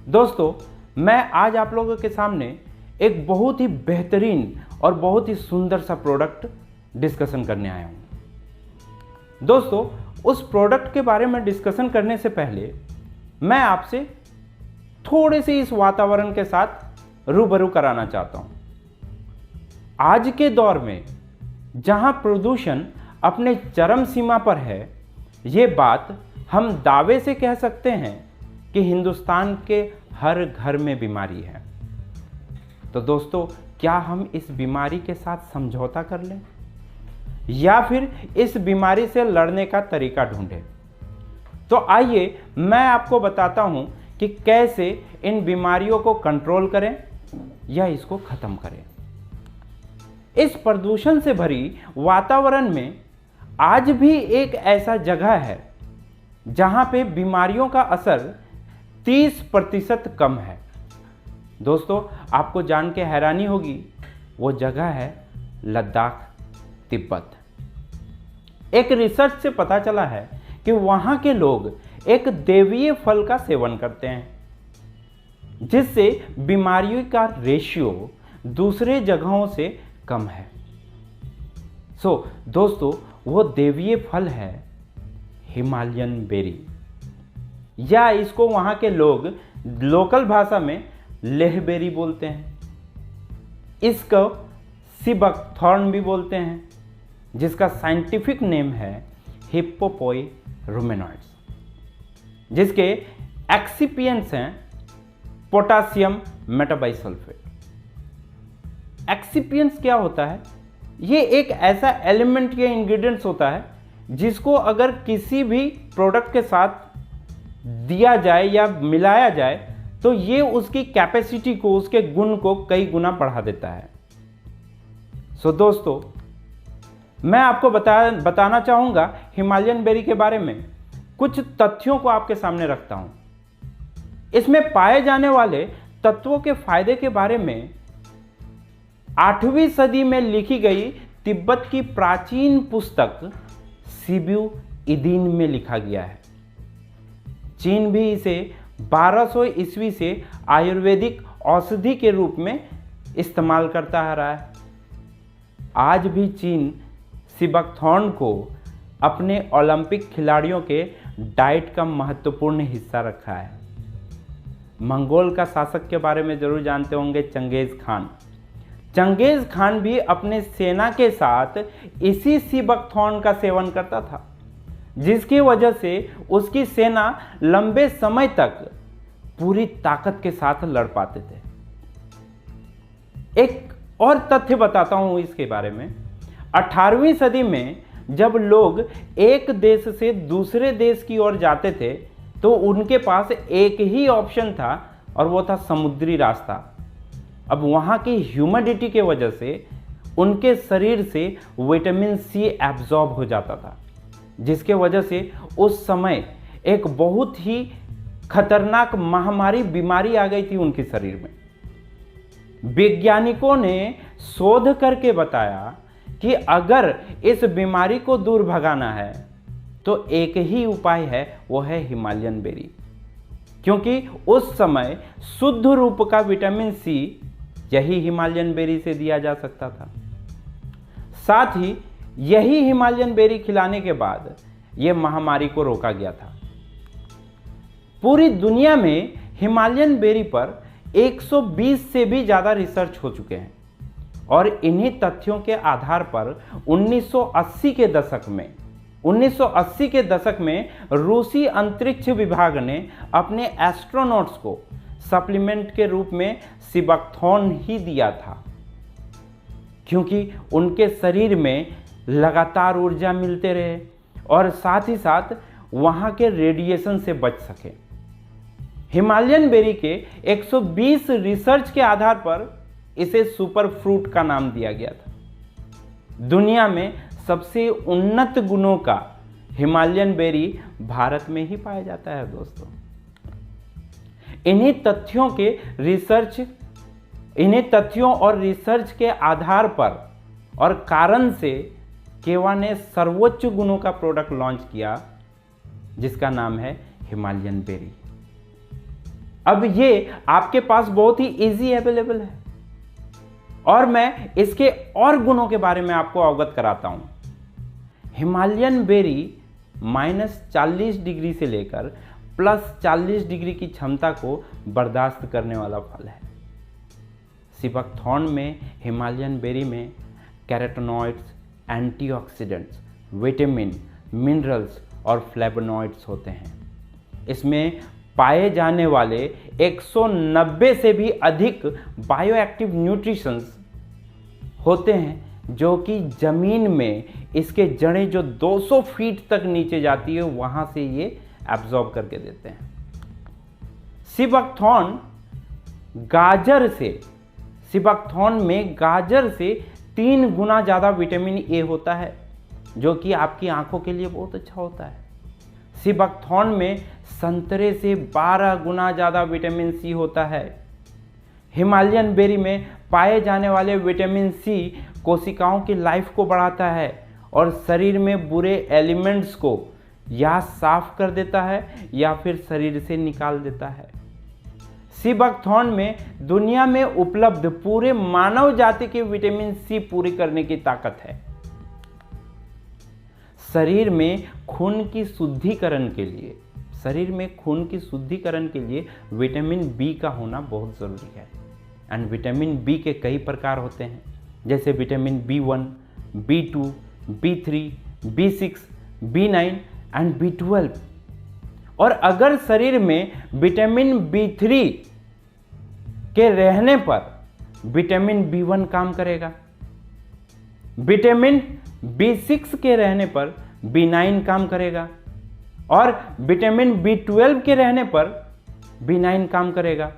दोस्तों, मैं आज आप लोगों के सामने एक बहुत ही बेहतरीन और बहुत ही सुंदर सा प्रोडक्ट डिस्कशन करने आया हूँ। दोस्तों, उस प्रोडक्ट के बारे में डिस्कशन करने से पहले मैं आपसे थोड़े से इस वातावरण के साथ रूबरू कराना चाहता हूँ। आज के दौर में जहाँ प्रदूषण अपने चरम सीमा पर है, ये बात हम दावे से कह सकते हैं कि हिंदुस्तान के हर घर में बीमारी है। तो दोस्तों, क्या हम इस बीमारी के साथ समझौता कर लें या फिर इस बीमारी से लड़ने का तरीका ढूंढें? तो आइए मैं आपको बताता हूं कि कैसे इन बीमारियों को कंट्रोल करें या इसको खत्म करें। इस प्रदूषण से भरी वातावरण में आज भी एक ऐसा जगह है जहां पे बीमारियों का असर 30% कम है। दोस्तों, आपको जान के हैरानी होगी, वो जगह है लद्दाख, तिब्बत। एक रिसर्च से पता चला है कि वहां के लोग एक देवीय फल का सेवन करते हैं, जिससे बीमारियों का रेशियो दूसरे जगहों से कम है। दोस्तों, वो देवीय फल है हिमालयन बेरी, या इसको वहां के लोग लोकल भाषा में लेहबेरी बोलते हैं। इसको सीबकथॉर्न भी बोलते हैं, जिसका साइंटिफिक नेम है हिप्पोपोई रुमेनॉइड्स, जिसके एक्सिपिएंट्स हैं पोटासियम मेटाबाइसल्फेट। एक्सिपिएंट्स क्या होता है? ये एक ऐसा एलिमेंट या इंग्रेडिएंट्स होता है जिसको अगर किसी भी प्रोडक्ट के साथ दिया जाए या मिलाया जाए तो ये उसकी कैपेसिटी को, उसके गुण को कई गुना बढ़ा देता है। दोस्तों, मैं आपको बताना चाहूंगा हिमालयन बेरी के बारे में कुछ तथ्यों को आपके सामने रखता हूं। इसमें पाए जाने वाले तत्वों के फायदे के बारे में 8वीं सदी में लिखी गई तिब्बत की प्राचीन पुस्तक सिब्यू इदीन में लिखा गया है। चीन भी इसे 1200 ईस्वी से आयुर्वेदिक औषधि के रूप में इस्तेमाल करता आ रहा है। आज भी चीन सीबकथॉर्न को अपने ओलंपिक खिलाड़ियों के डाइट का महत्वपूर्ण हिस्सा रखा है। मंगोल का शासक के बारे में जरूर जानते होंगे, चंगेज खान। चंगेज खान भी अपने सेना के साथ इसी सीबकथॉर्न का सेवन करता था, जिसकी वजह से उसकी सेना लंबे समय तक पूरी ताकत के साथ लड़ पाते थे। एक और तथ्य बताता हूं इसके बारे में। 18वीं सदी में जब लोग एक देश से दूसरे देश की ओर जाते थे तो उनके पास एक ही ऑप्शन था और वो था समुद्री रास्ता। अब वहाँ की ह्यूमिडिटी के वजह से उनके शरीर से विटामिन सी एब्जॉर्ब हो जाता था, जिसके वजह से उस समय एक बहुत ही खतरनाक महामारी बीमारी आ गई थी उनके शरीर में। वैज्ञानिकों ने शोध करके बताया कि अगर इस बीमारी को दूर भगाना है तो एक ही उपाय है, वो है हिमालयन बेरी, क्योंकि उस समय शुद्ध रूप का विटामिन सी यही हिमालयन बेरी से दिया जा सकता था। साथ ही यही हिमालयन बेरी खिलाने के बाद यह महामारी को रोका गया था। पूरी दुनिया में हिमालयन बेरी पर 120 से भी ज्यादा रिसर्च हो चुके हैं और इन्हीं तथ्यों के आधार पर 1980 के दशक में रूसी अंतरिक्ष विभाग ने अपने एस्ट्रोनॉट्स को सप्लीमेंट के रूप में सीबकथॉर्न ही दिया था, क्योंकि उनके शरीर में लगातार ऊर्जा मिलते रहे और साथ ही साथ वहां के रेडिएशन से बच सके। हिमालयन बेरी के 120 रिसर्च के आधार पर इसे सुपर फ्रूट का नाम दिया गया था। दुनिया में सबसे उन्नत गुणों का हिमालयन बेरी भारत में ही पाया जाता है। दोस्तों, इन्हीं तथ्यों और रिसर्च के आधार पर और कारण से केवा ने सर्वोच्च गुणों का प्रोडक्ट लॉन्च किया, जिसका नाम है हिमालयन बेरी। अब ये आपके पास बहुत ही इजी अवेलेबल है और मैं इसके और गुणों के बारे में आपको अवगत कराता हूं। हिमालयन बेरी -40 डिग्री से लेकर +40 डिग्री की क्षमता को बर्दाश्त करने वाला फल है। सीबकथॉर्न में, हिमालयन बेरी में कैरोटीनॉइड्स, एंटीऑक्सीडेंट्स, विटामिन, मिनरल्स और फ्लेवोनॉइड्स होते हैं। इसमें पाए जाने वाले 190 से भी अधिक बायोएक्टिव न्यूट्रिशंस होते हैं जो कि जमीन में इसके जड़ें जो 200 फीट तक नीचे जाती है वहां से ये एब्जॉर्ब करके देते हैं। सीबकथॉर्न में गाजर से 3 गुना ज़्यादा विटामिन ए होता है जो कि आपकी आंखों के लिए बहुत अच्छा होता है। सीबकथॉर्न में संतरे से 12 गुना ज़्यादा विटामिन सी होता है। हिमालयन बेरी में पाए जाने वाले विटामिन सी कोशिकाओं की लाइफ को बढ़ाता है और शरीर में बुरे एलिमेंट्स को या साफ कर देता है या फिर शरीर से निकाल देता है। सीबकथॉर्न में दुनिया में उपलब्ध पूरे मानव जाति के विटामिन सी पूरी करने की ताकत है। शरीर में खून की शुद्धिकरण के लिए विटामिन बी का होना बहुत ज़रूरी है। एंड विटामिन बी के कई प्रकार होते हैं जैसे vitamin B1, B2, B3, B6, B9 and B12। और अगर शरीर में विटामिन B3 के रहने पर विटामिन B1 काम करेगा, विटामिन B6 के रहने पर B9 काम करेगा और विटामिन B12 के रहने पर B9 काम करेगा।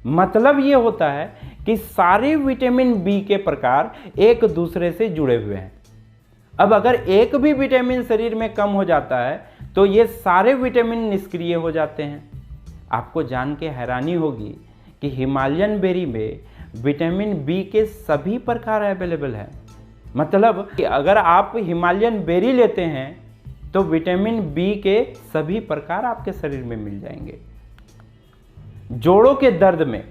मतलब ये होता है कि सारे विटामिन बी के प्रकार एक दूसरे से जुड़े हुए हैं। अब अगर एक भी विटामिन शरीर में कम हो जाता है तो ये सारे विटामिन निष्क्रिय हो जाते हैं। आपको जान के हैरानी होगी कि हिमालयन बेरी में विटामिन बी के सभी प्रकार अवेलेबल है। मतलब कि अगर आप हिमालयन बेरी लेते हैं तो विटामिन बी के सभी प्रकार आपके शरीर में मिल जाएंगे। जोड़ों के दर्द में,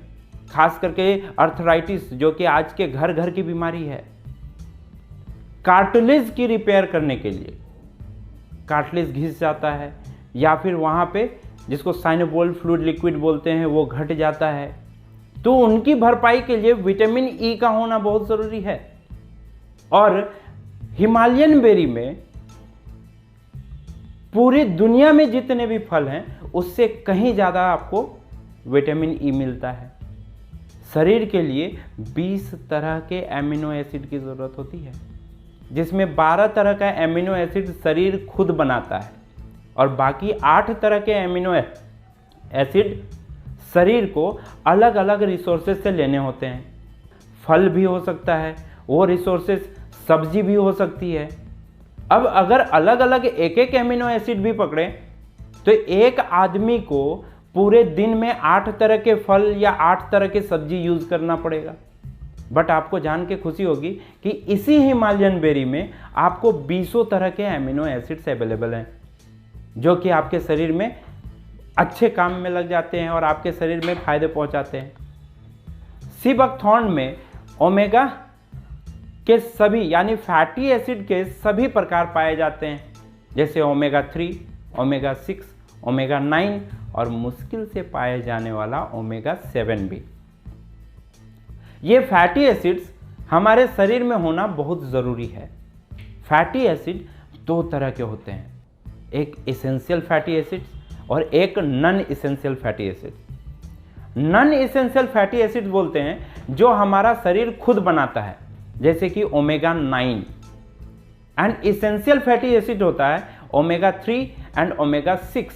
खास करके अर्थराइटिस जो कि आज के घर घर की बीमारी है, कार्टिलेज की रिपेयर करने के लिए, कार्टिलेज घिस जाता है या फिर वहाँ पे जिसको साइनोबोल फ्लूइड लिक्विड बोलते हैं वो घट जाता है, तो उनकी भरपाई के लिए विटामिन ई का होना बहुत ज़रूरी है। और हिमालयन बेरी में पूरी दुनिया में जितने भी फल हैं उससे कहीं ज़्यादा आपको विटामिन ई मिलता है। शरीर के लिए 20 तरह के एमिनो एसिड की ज़रूरत होती है जिसमें 12 तरह का एमिनो एसिड शरीर खुद बनाता है और बाकी 8 तरह के एमिनो एसिड शरीर को अलग अलग रिसोर्सेज से लेने होते हैं। फल भी हो सकता है, वो रिसोर्सेज सब्जी भी हो सकती है। अब अगर अलग अलग एक एक एमिनो एसिड भी पकड़े तो एक आदमी को पूरे दिन में 8 तरह के फल या 8 तरह के सब्जी यूज करना पड़ेगा। बट आपको जान के खुशी होगी कि इसी हिमालयन बेरी में आपको 20 तरह के एमिनो एसिड्स अवेलेबल हैं जो कि आपके शरीर में अच्छे काम में लग जाते हैं और आपके शरीर में फायदे पहुंचाते हैं। सीबकथॉर्न में ओमेगा के सभी यानी फैटी एसिड के सभी प्रकार पाए जाते हैं जैसे ओमेगा 3, ओमेगा 6, ओमेगा 9 और मुश्किल से पाए जाने वाला ओमेगा 7 भी। ये फैटी एसिड्स हमारे शरीर में होना बहुत ज़रूरी है। फैटी एसिड 2 तरह के होते हैं, एक एसेंशियल फैटी एसिड्स और एक non essential fatty acid. Non essential fatty acid बोलते हैं जो हमारा शरीर खुद बनाता है जैसे कि omega 9। And essential fatty acid होता है ओमेगा 3 एंड ओमेगा 6।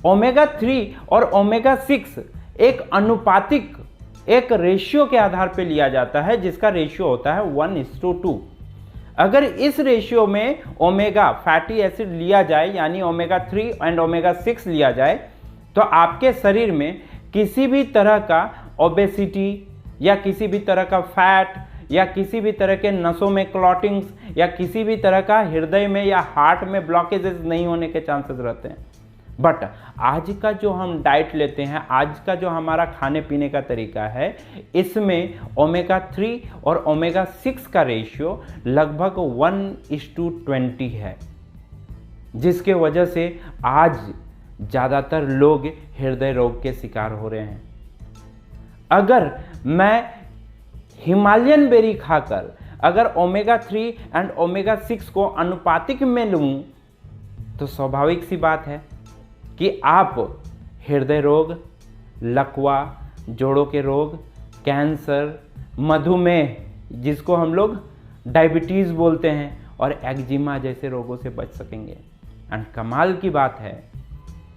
ओमेगा 3 और ओमेगा 6 एक अनुपातिक एक रेशियो के आधार पर लिया जाता है जिसका रेशियो होता है 1:2। अगर इस रेशियो में ओमेगा फैटी एसिड लिया जाए यानी ओमेगा 3 एंड ओमेगा 6 लिया जाए तो आपके शरीर में किसी भी तरह का ओबेसिटी या किसी भी तरह का फैट या किसी भी तरह के नसों में क्लॉटिंग्स या किसी भी तरह का हृदय में या हार्ट में ब्लॉकेजेस नहीं होने के चांसेस रहते हैं। बट आज का जो हम डाइट लेते हैं, आज का जो हमारा खाने पीने का तरीका है, इसमें ओमेगा 3 और ओमेगा 6 का रेशियो लगभग 1:20 है, जिसके वजह से आज ज़्यादातर लोग हृदय रोग के शिकार हो रहे हैं। अगर मैं हिमालयन बेरी खाकर अगर ओमेगा 3 एंड ओमेगा 6 को अनुपातिक में लूँ तो स्वाभाविक सी बात है कि आप हृदय रोग, लकवा, जोड़ों के रोग, कैंसर, मधुमेह जिसको हम लोग डायबिटीज़ बोलते हैं, और एक्जिमा जैसे रोगों से बच सकेंगे। एंड कमाल की बात है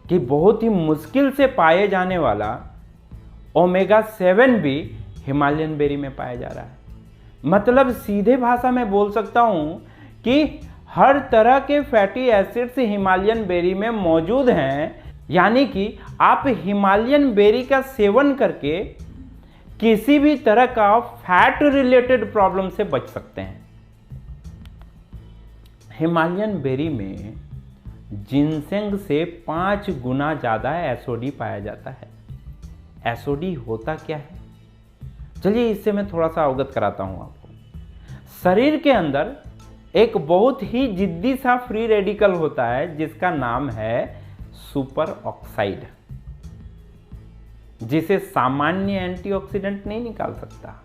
कि बहुत ही मुश्किल से पाए जाने वाला ओमेगा 7 भी हिमालयन बेरी में पाया जा रहा है। मतलब सीधे भाषा में बोल सकता हूं कि हर तरह के फैटी एसिड्स हिमालयन बेरी में मौजूद हैं, यानी कि आप हिमालयन बेरी का सेवन करके किसी भी तरह का फैट रिलेटेड प्रॉब्लम से बच सकते हैं। हिमालयन बेरी में जिनसेंग से 5 गुना ज़्यादा एसओडी पाया जाता है। एसओडी होता क्या है, चलिए इससे मैं थोड़ा सा अवगत कराता हूं आपको। शरीर के अंदर एक बहुत ही जिद्दी सा फ्री रेडिकल होता है जिसका नाम है सुपर ऑक्साइड, जिसे सामान्य एंटीऑक्सीडेंट नहीं निकाल सकता।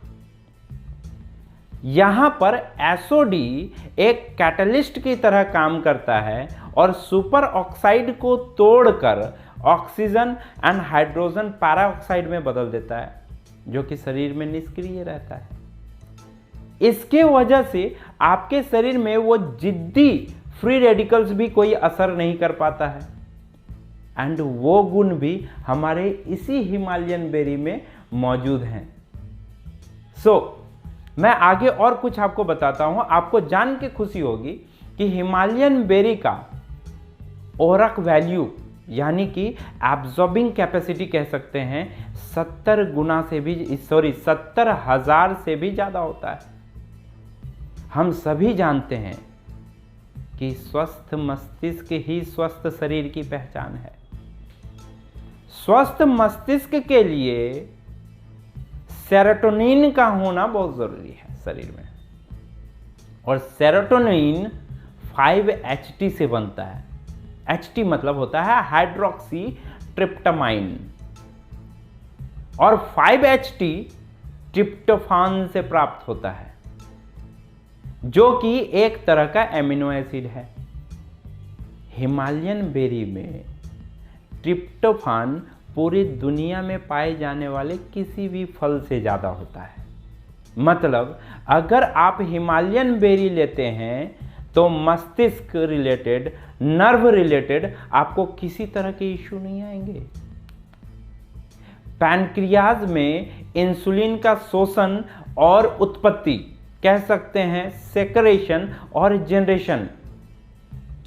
यहां पर एसओडी एक कैटलिस्ट की तरह काम करता है और सुपर ऑक्साइड को तोड़कर ऑक्सीजन एंड हाइड्रोजन पैराऑक्साइड में बदल देता है, जो कि शरीर में निष्क्रिय रहता है। इसके वजह से आपके शरीर में वो जिद्दी फ्री रेडिकल्स भी कोई असर नहीं कर पाता है, एंड वो गुण भी हमारे इसी हिमालयन बेरी में मौजूद हैं। मैं आगे और कुछ आपको बताता हूं। आपको जान के खुशी होगी कि हिमालयन बेरी का ओरक वैल्यू यानी कि एब्जॉर्बिंग कैपेसिटी कह सकते हैं 70,000 से भी ज़्यादा होता है। हम सभी जानते हैं कि स्वस्थ मस्तिष्क ही स्वस्थ शरीर की पहचान है। स्वस्थ मस्तिष्क के लिए सेरोटोनिन का होना बहुत ज़रूरी है शरीर में, और सेरोटोनिन 5-HT से बनता है। HT मतलब होता है हाइड्रोक्सी ट्रिप्टामाइन, और 5-HT ट्रिप्टोफान से प्राप्त होता है, जो कि एक तरह का एमिनो एसिड है। हिमालयन बेरी में ट्रिप्टोफान पूरी दुनिया में पाए जाने वाले किसी भी फल से ज़्यादा होता है। मतलब अगर आप हिमालयन बेरी लेते हैं तो मस्तिष्क रिलेटेड, नर्व रिलेटेड आपको किसी तरह के इश्यू नहीं आएंगे। पैनक्रियाज में इंसुलिन का शोषण और उत्पत्ति, कह सकते हैं सेक्रेशन और जनरेशन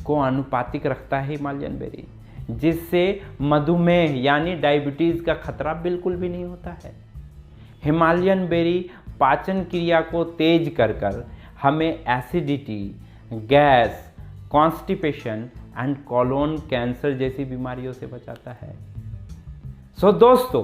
को अनुपातिक रखता है हिमालयन बेरी, जिससे मधुमेह यानी डायबिटीज़ का खतरा बिल्कुल भी नहीं होता है। हिमालयन बेरी पाचन क्रिया को तेज कर हमें acidity, gas, constipation and colon cancer जैसी बीमारियों से बचाता है। दोस्तों,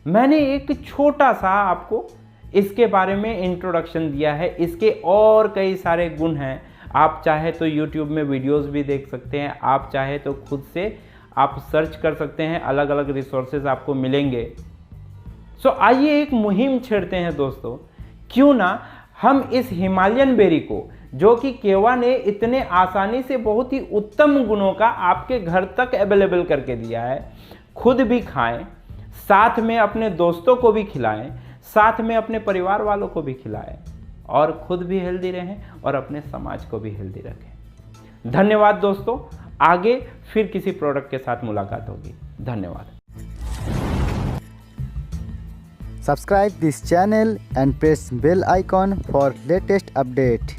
मैंने एक छोटा सा आपको इसके बारे में इंट्रोडक्शन दिया है। इसके और कई सारे गुण हैं। आप चाहे तो YouTube में वीडियोस भी देख सकते हैं, आप चाहे तो खुद से आप सर्च कर सकते हैं, अलग अलग रिसोर्सेज आपको मिलेंगे। आइए एक मुहिम छेड़ते हैं दोस्तों। क्यों ना हम इस हिमालयन बेरी को, जो कि केवा ने इतने आसानी से बहुत ही उत्तम गुणों का आपके घर तक अवेलेबल करके दिया है, खुद भी खाएं, साथ में अपने दोस्तों को भी खिलाएं, साथ में अपने परिवार वालों को भी खिलाएं, और खुद भी हेल्दी रहें और अपने समाज को भी हेल्दी रखें। धन्यवाद दोस्तों। आगे फिर किसी प्रोडक्ट के साथ मुलाकात होगी। धन्यवाद। Subscribe this channel and press bell icon for latest update.